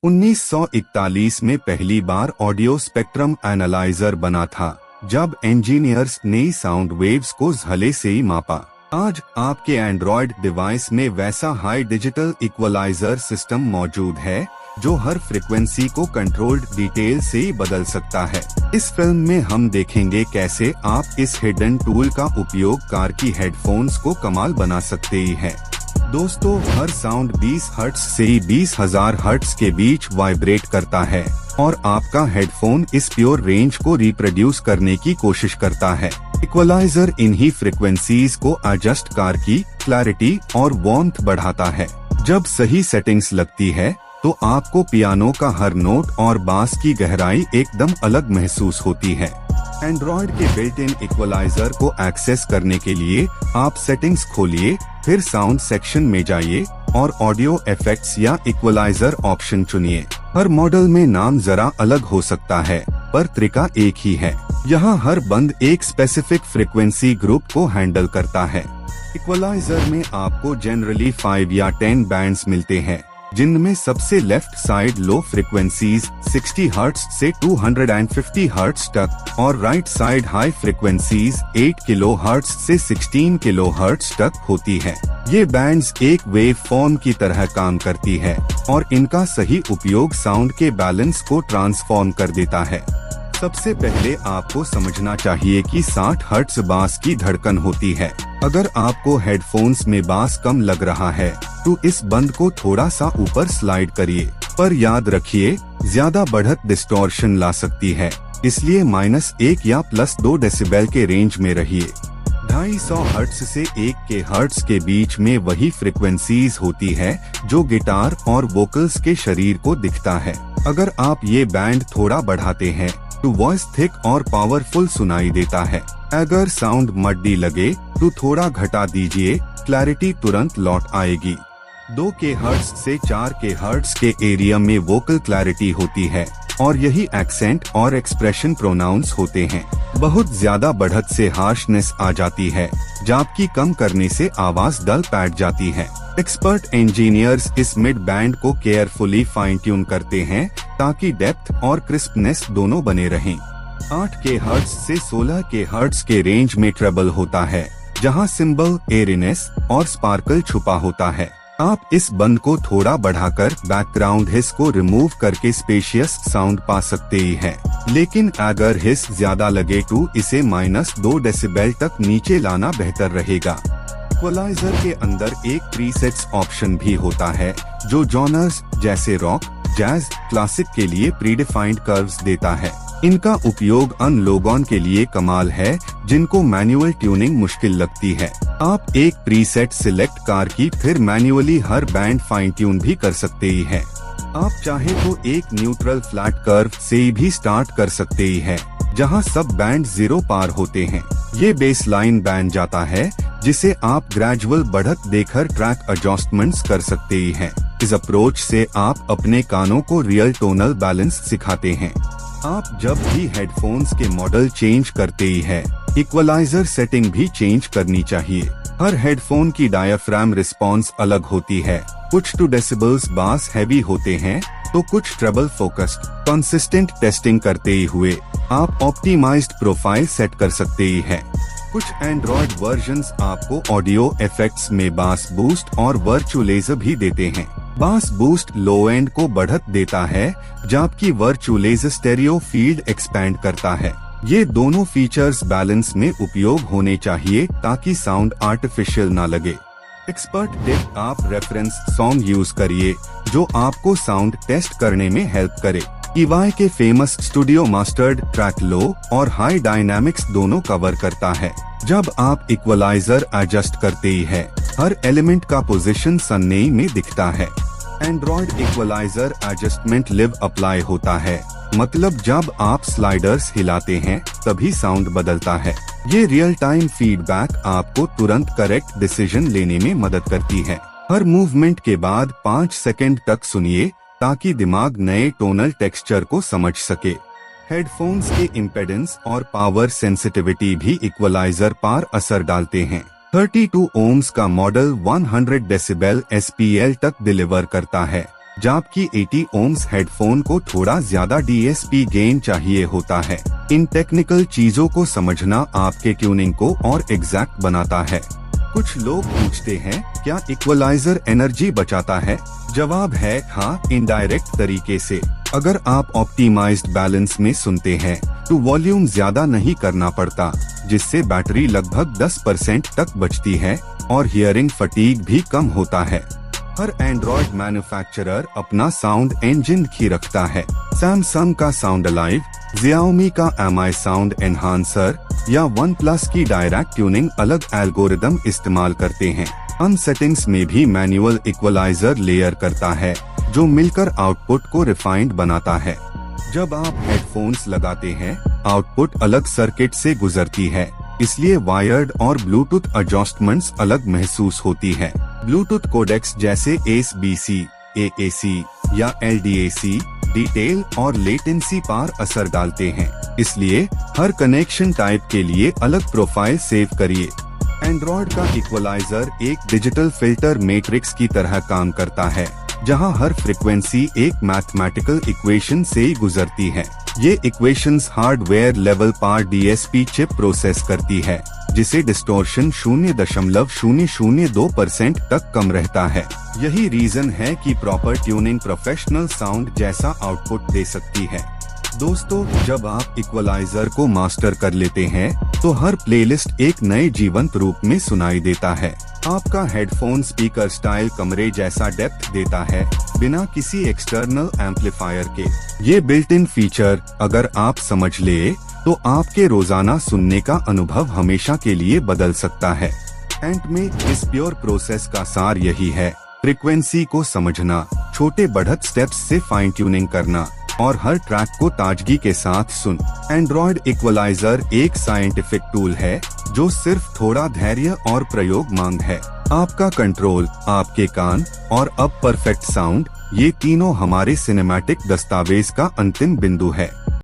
1941 में पहली बार audio spectrum analyser बना था, जब इंजीनियर्स ने साउंड वेव्स को झले से ही मापा। आज आपके एंड्रॉयड डिवाइस में वैसा हाई डिजिटल इक्वलाइजर सिस्टम मौजूद है जो हर फ्रीक्वेंसी को कंट्रोल्ड डिटेल से ही बदल सकता है। इस फिल्म में हम देखेंगे कैसे आप इस हिडन टूल का उपयोग कार की हेडफोन्स को कमाल बना सकते ही हैं। दोस्तों, हर साउंड 20 हर्ट्ज से 20,000 हर्ट्ज के बीच वाइब्रेट करता है और आपका हेडफोन इस प्योर रेंज को रिप्रोड्यूस करने की कोशिश करता है। इक्वलाइजर इन्हीं फ्रीक्वेंसीज को एडजस्ट कार की क्लैरिटी और वार्मथ बढ़ाता है। जब सही सेटिंग्स लगती है तो आपको पियानो का हर नोट और बास की गहराई एकदम अलग महसूस होती है। एंड्रॉयड के बिल्ट इन इक्वलाइजर को एक्सेस करने के लिए आप सेटिंग्स खोलिए, फिर साउंड सेक्शन में जाइए और ऑडियो इफेक्ट्स या इक्वलाइजर ऑप्शन चुनिए। हर मॉडल में नाम जरा अलग हो सकता है, पर तरीका एक ही है। यहाँ हर बंद एक स्पेसिफिक फ्रीक्वेंसी ग्रुप को हैंडल करता है। इक्वलाइजर में आपको जनरली 5 या 10 बैंड्स मिलते हैं, जिनमें सबसे लेफ्ट साइड लो फ्रीक्वेंसीज 60 हर्ट्ज से 250 हर्ट्ज तक और right side high frequencies 8 kilo hertz से 16 किलो हर्ट्ज तक होती है। ये बैंड्स एक वेव फॉर्म की तरह काम करती है और इनका सही उपयोग साउंड के बैलेंस को ट्रांसफॉर्म कर देता है। सबसे पहले आपको समझना चाहिए कि 60 हर्ट्ज बास की धड़कन होती है। अगर आपको हेडफोन्स में बास कम लग रहा है तो इस बंद को थोड़ा सा ऊपर स्लाइड करिए, पर याद रखिए ज्यादा बढ़त डिस्टॉर्शन ला सकती है, इसलिए -1 या +2 डेसिबल के रेंज में रहिए। 250 हर्ट्ज से 1 के हर्ट्ज के बीच में वही फ्रीक्वेंसीज होती है जो गिटार और वोकल्स के शरीर को दिखता है। अगर आप ये बैंड थोड़ा बढ़ाते हैं तो वॉइस थिक और पावरफुल सुनाई देता है। अगर साउंड मड्डी लगे तो थोड़ा घटा दीजिए, क्लैरिटी तुरंत लौट आएगी। 2 के हर्ट्ज से 4 के हर्ट्ज के एरिया में वोकल क्लैरिटी होती है और यही एक्सेंट और एक्सप्रेशन प्रोनाउंस होते हैं। बहुत ज्यादा बढ़त से हार्शनेस आ जाती है, जबकि कम करने से आवाज डल पैट जाती है। एक्सपर्ट इंजीनियर्स इस मिड बैंड को केयरफुली फाइन ट्यून करते हैं ताकि डेप्थ और क्रिस्पनेस दोनों बने रहें। 8 के हर्ट्ज से 16 के हर्ट्ज के रेंज में ट्रेबल होता है, जहां सिंबल, एरिनेस और स्पार्कल छुपा होता है। आप इस बंद को थोड़ा बढ़ाकर बैकग्राउंड हिस को रिमूव करके स्पेशियस साउंड पा सकते ही हैं। लेकिन अगर हिस ज्यादा लगे तो इसे -2 डेसिबल तक नीचे लाना बेहतर रहेगा। इक्वलाइजर के अंदर एक प्रीसेट्स ऑप्शन भी होता है जो जॉनर्स जैसे रॉक, जैज, क्लासिक के लिए प्रीडिफाइंड कर्व्स देता है। इनका उपयोग उन लोगों के लिए कमाल है जिनको मैनुअल ट्यूनिंग मुश्किल लगती है। आप एक प्रीसेट सिलेक्ट कार की फिर मैन्युअली हर बैंड फाइन ट्यून भी कर सकते ही हैं। आप चाहे तो एक न्यूट्रल फ्लैट कर्व से भी स्टार्ट कर सकते ही हैं, जहां सब बैंड 0 पार होते हैं। ये बेसलाइन बैंड जाता है जिसे आप ग्रेजुअल बढ़त देकर ट्रैक एडजस्टमेंट्स कर सकते ही हैं। इस अप्रोच से आप अपने कानों को रियल टोनल बैलेंस सिखाते हैं। आप जब भी हेडफोन्स के मॉडल चेंज करते ही हैं, इक्वलाइजर सेटिंग भी चेंज करनी चाहिए। हर हेडफोन की डायाफ्राम रिस्पॉन्स अलग होती है। कुछ 2 डेसिबल्स बास हैवी होते हैं तो कुछ ट्रेबल फोकस्ड। कंसिस्टेंट टेस्टिंग करते ही हुए आप ऑप्टिमाइज्ड प्रोफाइल सेट कर सकते ही हैं। कुछ एंड्रॉयड वर्जन्स आपको ऑडियो इफेक्ट्स में बास बूस्ट और वर्चुअलाइजर भी देते हैं। बास बूस्ट लो एंड को बढ़त देता है, जबकि वर्चुअलाइजर स्टेरियो फील्ड एक्सपैंड करता है। ये दोनों फीचर्स बैलेंस में उपयोग होने चाहिए ताकि साउंड आर्टिफिशियल ना लगे। एक्सपर्ट टिप, आप रेफरेंस सॉन्ग यूज करिए जो आपको साउंड टेस्ट करने में हेल्प करे। EY के फेमस स्टूडियो मास्टर्ड ट्रैक लो और हाई डायनामिक्स दोनों कवर करता है। जब आप इक्वलाइजर एडजस्ट करते ही है, हर एलिमेंट का पोजीशन सन्नी में दिखता है। Android equaliser adjustment live apply होता है, मतलब जब आप स्लाइडर्स हिलाते हैं तभी साउंड बदलता है। ये रियल टाइम फीडबैक आपको तुरंत करेक्ट डिसीजन लेने में मदद करती है। हर मूवमेंट के बाद 5 सेकंड तक सुनिए ताकि दिमाग नए टोनल टेक्सचर को समझ सके। हेडफोन्स के इम्पेडेंस और पावर सेंसिटिविटी भी इक्वलाइजर पर असर डालते हैं। 32 ओम्स का मॉडल 100 डेसिबल SPL तक डिलीवर करता है, जबकि 80 ओम्स हेडफोन को थोड़ा ज्यादा DSP गेन चाहिए होता है। इन टेक्निकल चीजों को समझना आपके ट्यूनिंग को और एग्जैक्ट बनाता है। कुछ लोग पूछते हैं, क्या इक्वलाइजर एनर्जी बचाता है? जवाब है हाँ, इनडायरेक्ट तरीके से। अगर आप ऑप्टिमाइज्ड बैलेंस में सुनते हैं तो वॉल्यूम ज्यादा नहीं करना पड़ता, जिससे बैटरी लगभग 10% तक बचती है और हियरिंग फटीग भी कम होता है। हर एंड्रॉयड मैन्युफैक्चरर अपना साउंड इंजन ही रखता है। सैमसंग का साउंड अलाइव, Xiaomi का Mi साउंड एनहांसर या OnePlus की डायरेक्ट ट्यूनिंग अलग एल्गोरिदम इस्तेमाल करते हैं। हम सेटिंग्स में भी मैनुअल इक्वलाइजर लेयर करता है, जो मिलकर आउटपुट को रिफाइंड बनाता है। जब आप हेडफोन्स लगाते हैं, आउटपुट अलग सर्किट से गुजरती है, इसलिए वायर्ड और ब्लूटूथ एडजस्टमेंट्स अलग महसूस होती है। ब्लूटूथ कोडेक्स जैसे ASBC, AAC या LDAC डिटेल और लेटेंसी पर असर डालते हैं, इसलिए हर कनेक्शन टाइप के लिए अलग प्रोफाइल सेव करिए। एंड्रॉयड का इक्वलाइजर एक डिजिटल फिल्टर मैट्रिक्स की तरह काम करता है, जहां हर फ्रीक्वेंसी एक मैथमेटिकल इक्वेशन से गुजरती है। ये इक्वेशंस हार्डवेयर लेवल पर DSP चिप प्रोसेस करती है, जिसे डिस्टॉर्शन 0.002% तक कम रहता है। यही रीजन है कि प्रॉपर ट्यूनिंग प्रोफेशनल साउंड जैसा आउटपुट दे सकती है। दोस्तों, जब आप इक्वलाइजर को मास्टर कर लेते हैं तो हर प्लेलिस्ट एक नए जीवंत रूप में सुनाई देता है। आपका हेडफोन स्पीकर स्टाइल कमरे जैसा डेप्थ देता है, बिना किसी एक्सटर्नल एम्पलीफायर के। ये बिल्ट इन फीचर अगर आप समझ ले तो आपके रोजाना सुनने का अनुभव हमेशा के लिए बदल सकता है। एंड में इस प्योर प्रोसेस का सार यही है, फ्रीक्वेंसी को समझना, छोटे बढ़त स्टेप्स से फाइन ट्यूनिंग करना और हर ट्रैक को ताजगी के साथ सुन। एंड्रॉयड इक्वलाइजर एक साइंटिफिक टूल है जो सिर्फ थोड़ा धैर्य और प्रयोग मांग है। आपका कंट्रोल, आपके कान और अब परफेक्ट साउंड, ये तीनों हमारे सिनेमैटिक दस्तावेज का अंतिम बिंदु है।